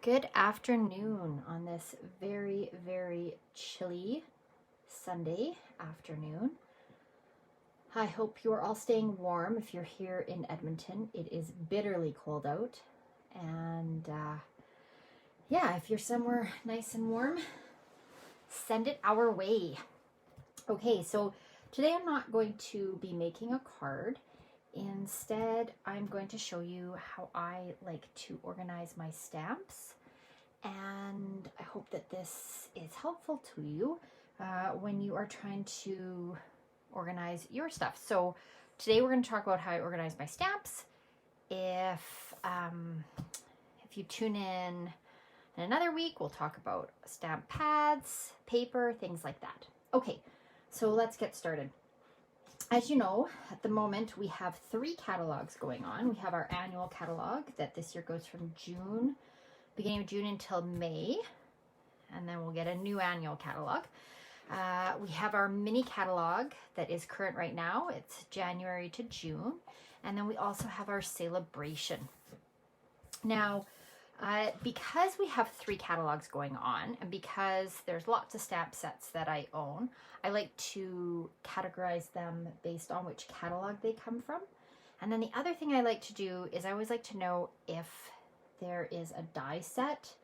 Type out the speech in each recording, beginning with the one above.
Good afternoon on this very, very chilly Sunday afternoon. I hope you're all staying warm. If you're here in Edmonton, it is bitterly cold out. And yeah, if you're somewhere nice and warm, send it our way. Okay, so today I'm not going to be making a card. Instead, I'm going to show you how I like to organize my stamps. And I hope that this is helpful to you when you are trying to organize your stuff. So today we're going to talk about how I organize my stamps. If you tune in another week, we'll talk about stamp pads, paper, things like that. Okay, so let's get started. As you know, at the moment we have 3 catalogs going on. We have our annual catalog that this year goes from beginning of June until May, and then we'll get a new annual catalog. We have our mini catalog that is current right now. It's January to June. And then we also have our celebration. Now, because we have 3 catalogs going on, and because there's lots of stamp sets that I own, I like to categorize them based on which catalog they come from. And then the other thing I like to do is I always like to know if there is a die set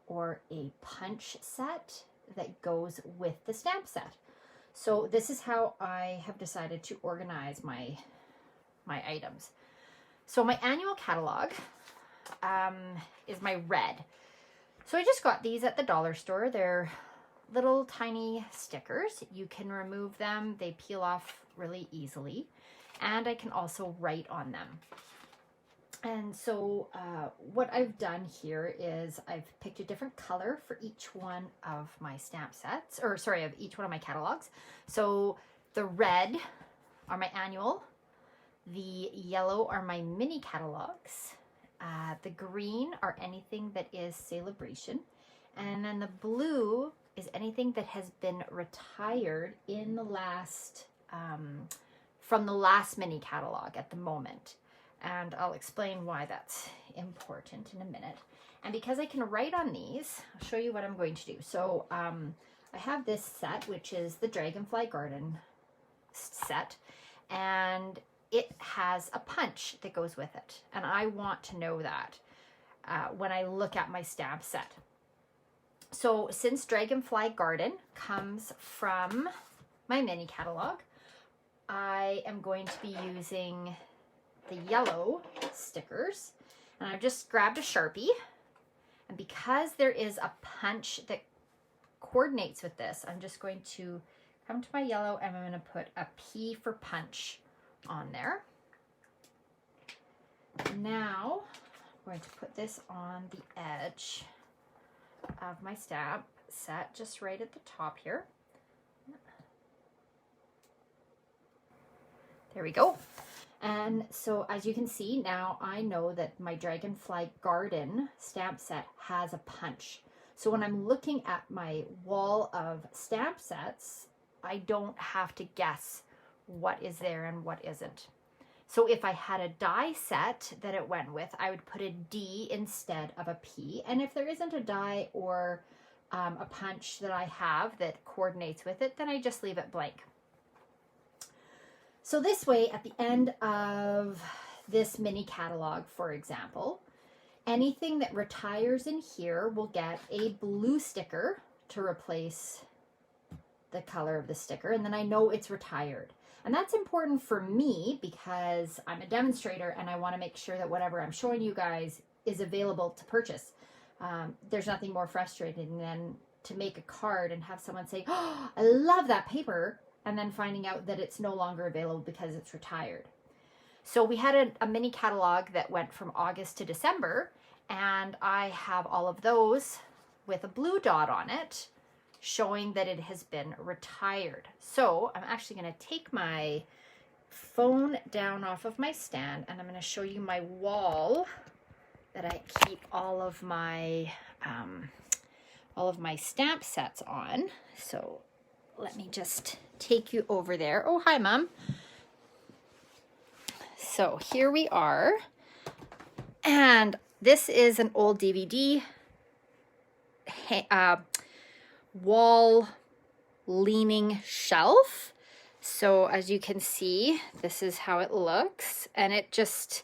or a punch set that goes with the stamp set. So this is how I have decided to organize my items. So my annual catalog is my red. So I just got these at the dollar store. They're little tiny stickers. You can remove them. They peel off really easily. And I can also write on them. And so what I've done here is I've picked a different color for each one of my stamp sets, or sorry, of each one of my catalogs. So the red are my annual, the yellow are my mini catalogs, the green are anything that is celebration, and then the blue is anything that has been retired in the last, from the last mini catalog at the moment. And I'll explain why that's important in a minute. And because I can write on these, I'll show you what I'm going to do. So I have this set, which is the Dragonfly Garden set, and it has a punch that goes with it. And I want to know that when I look at my stamp set. So since Dragonfly Garden comes from my mini catalog, I am going to be using the yellow stickers, and I've just grabbed a Sharpie, and because there is a punch that coordinates with this, I'm just going to come to my yellow and I'm going to put a P for punch on there. Now I'm going to put this on the edge of my stamp set, just right at the top here. There we go. And so as you can see, now I know that my Dragonfly Garden stamp set has a punch. So when I'm looking at my wall of stamp sets, I don't have to guess what is there and what isn't. So if I had a die set that it went with, I would put a D instead of a P. And if there isn't a die or a punch that I have that coordinates with it, then I just leave it blank. So this way, at the end of this mini catalog, for example, anything that retires in here will get a blue sticker to replace the color of the sticker, and then I know it's retired. And that's important for me because I'm a demonstrator and I want to make sure that whatever I'm showing you guys is available to purchase. There's nothing more frustrating than to make a card and have someone say, "Oh, I love that paper," and then finding out that it's no longer available because it's retired. So we had a mini catalog that went from August to December, and I have all of those with a blue dot on it, showing that it has been retired. So I'm actually going to take my phone down off of my stand, and I'm going to show you my wall that I keep all of my stamp sets on. So let me just take you over there. Oh, hi, Mom. So here we are. And this is an old DVD wall leaning shelf. So as you can see, this is how it looks, and it just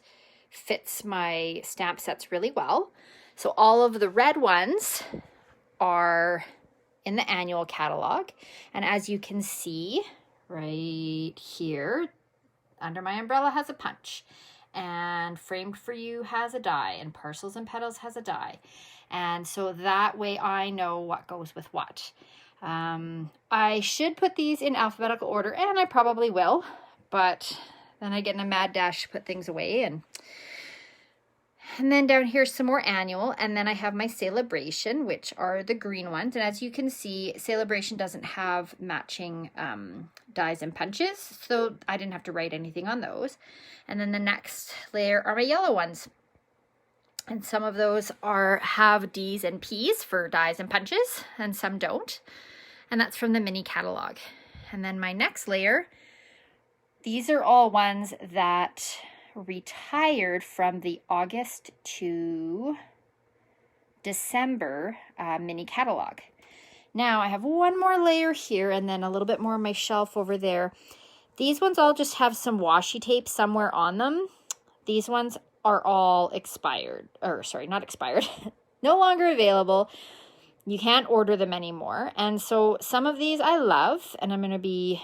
fits my stamp sets really well. So all of the red ones are in the annual catalog, and as you can see right here, Under My Umbrella has a punch, and Framed for You has a die, and Parcels and Petals has a die. And so that way I know what goes with what. I should put these in alphabetical order, and I probably will, but then I get in a mad dash to put things away. And then down here, some more annual, and then I have my Celebration, which are the green ones. And as you can see, Celebration doesn't have matching dies and punches, so I didn't have to write anything on those. And then the next layer are my yellow ones. And some of those have D's and P's for dies and punches, and some don't. And that's from the mini catalog. And then my next layer, these are all ones that retired from the August to December mini catalog. Now I have one more layer here, and then a little bit more on my shelf over there. These ones all just have some washi tape somewhere on them. These ones are all expired, or sorry, not expired, no longer available. You can't order them anymore. And so some of these I love, and I'm going to be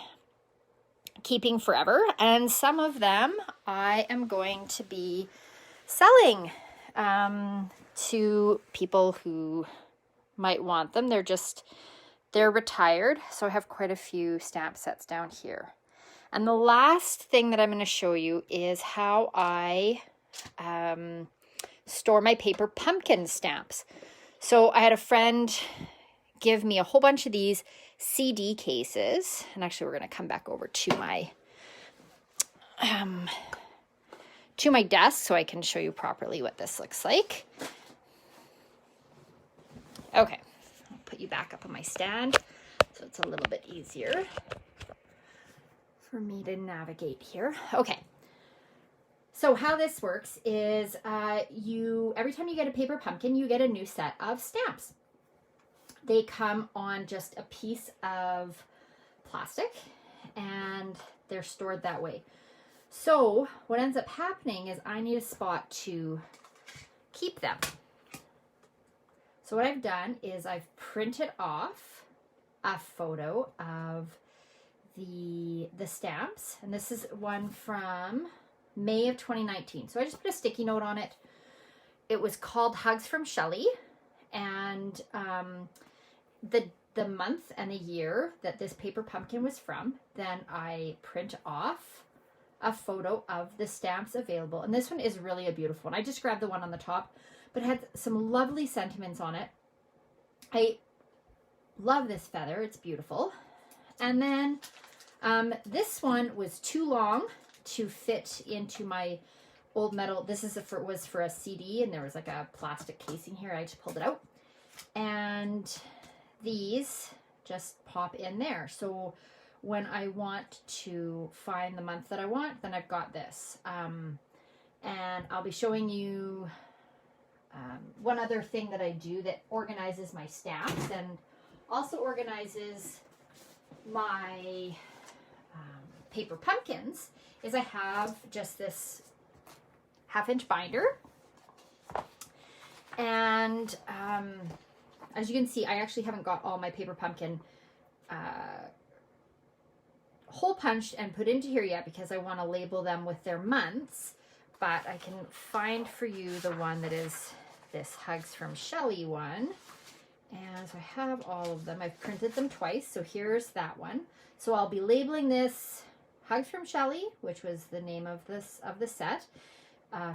keeping forever. And some of them I am going to be selling to people who might want them. They're retired. So I have quite a few stamp sets down here. And the last thing that I'm going to show you is how I store my paper pumpkin stamps. So I had a friend give me a whole bunch of these CD cases, and actually we're going to come back over to my desk so I can show you properly what this looks like. Okay, I'll put you back up on my stand so it's a little bit easier for me to navigate here. Okay. So how this works is every time you get a paper pumpkin, you get a new set of stamps. They come on just a piece of plastic, and they're stored that way. So what ends up happening is I need a spot to keep them. So what I've done is I've printed off a photo of the stamps, and this is one from May of 2019. So I just put a sticky note on it. It was called Hugs from Shelly, and the month and the year that this paper pumpkin was from, then I print off a photo of the stamps available. And this one is really a beautiful one. I just grabbed the one on the top, but it had some lovely sentiments on it. I love this feather. It's beautiful. And then this one was too long to fit into my old metal. This was for a CD, and there was like a plastic casing here. I just pulled it out, and these just pop in there. So when I want to find the month that I want, then I've got this. And I'll be showing you one other thing that I do that organizes my stamps and also organizes my paper pumpkins is I have just this 1/2-inch binder, and as you can see, I actually haven't got all my paper pumpkin hole punched and put into here yet because I want to label them with their months, but I can find for you the one that is this Hugs from Shelly one. And so I have all of them. I've printed them twice, so here's that one. So I'll be labeling this Hugs from Shelly, which was the name of the set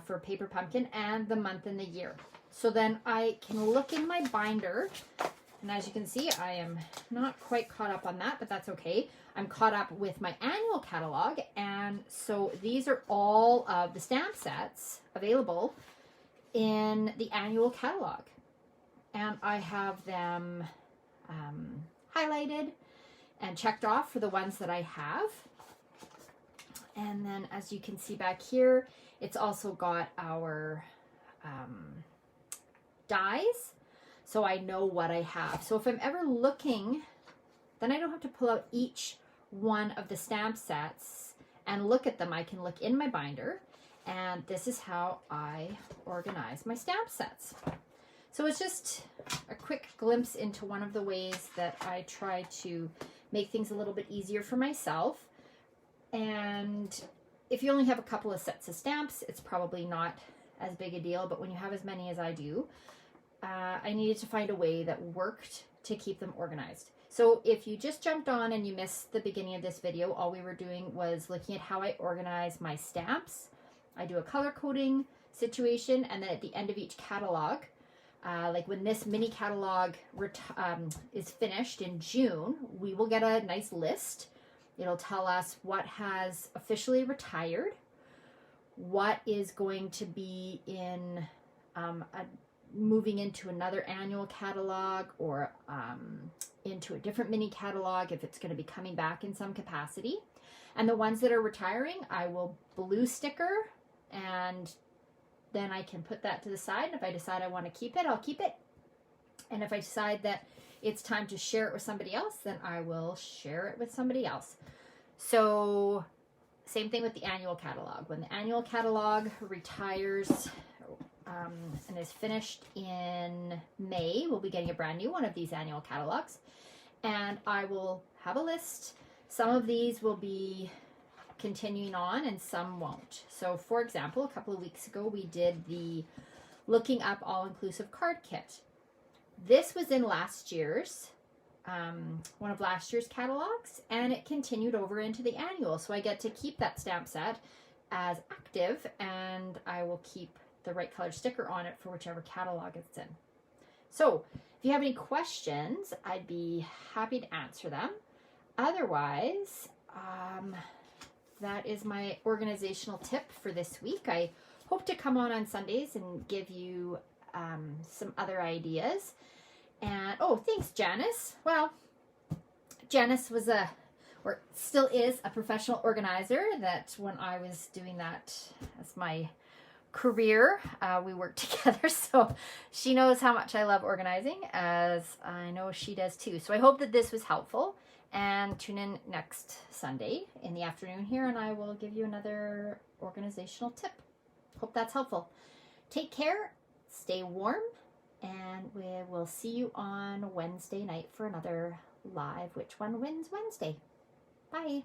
for paper pumpkin, and the month and the year. So then I can look in my binder, and as you can see, I am not quite caught up on that, but that's okay. I'm caught up with my annual catalog, and so these are all of the stamp sets available in the annual catalog. And I have them highlighted and checked off for the ones that I have. And then as you can see back here, it's also got our dies. so I know what I have. So if I'm ever looking, then I don't have to pull out each one of the stamp sets and look at them. I can look in my binder, and this is how I organize my stamp sets. So it's just a quick glimpse into one of the ways that I try to make things a little bit easier for myself. And if you only have a couple of sets of stamps, it's probably not as big a deal, but when you have as many as I do, I needed to find a way that worked to keep them organized. So if you just jumped on and you missed the beginning of this video, all we were doing was looking at how I organize my stamps. I do a color coding situation, and then at the end of each catalog, like when this mini catalog is finished in June, we will get a nice list. It'll tell us what has officially retired, what is going to be in moving into another annual catalog, or into a different mini catalog if it's going to be coming back in some capacity. And the ones that are retiring, I will blue sticker, and then I can put that to the side. And if I decide I want to keep it, I'll keep it. And if I decide that it's time to share it with somebody else, then I will share it with somebody else. So same thing with the annual catalog. When the annual catalog retires and is finished in May, we'll be getting a brand new one of these annual catalogs. And I will have a list. Some of these will be continuing on and some won't. So for example, a couple of weeks ago, we did the Looking Up All-Inclusive Card Kit. This was in last year's, one of last year's catalogs, and it continued over into the annual. So I get to keep that stamp set as active, and I will keep the right color sticker on it for whichever catalog it's in. So if you have any questions, I'd be happy to answer them. Otherwise, that is my organizational tip for this week. I hope to come on Sundays and give you some other ideas. And, oh, thanks, Janice. Well, Janice was or still is a professional organizer. That when I was doing that as my career, we worked together. So she knows how much I love organizing, as I know she does too. So I hope that this was helpful. And tune in next Sunday in the afternoon here, and I will give you another organizational tip. Hope that's helpful. Take care, stay warm, and we will see you on Wednesday night for another live Which One Wins Wednesday. Bye.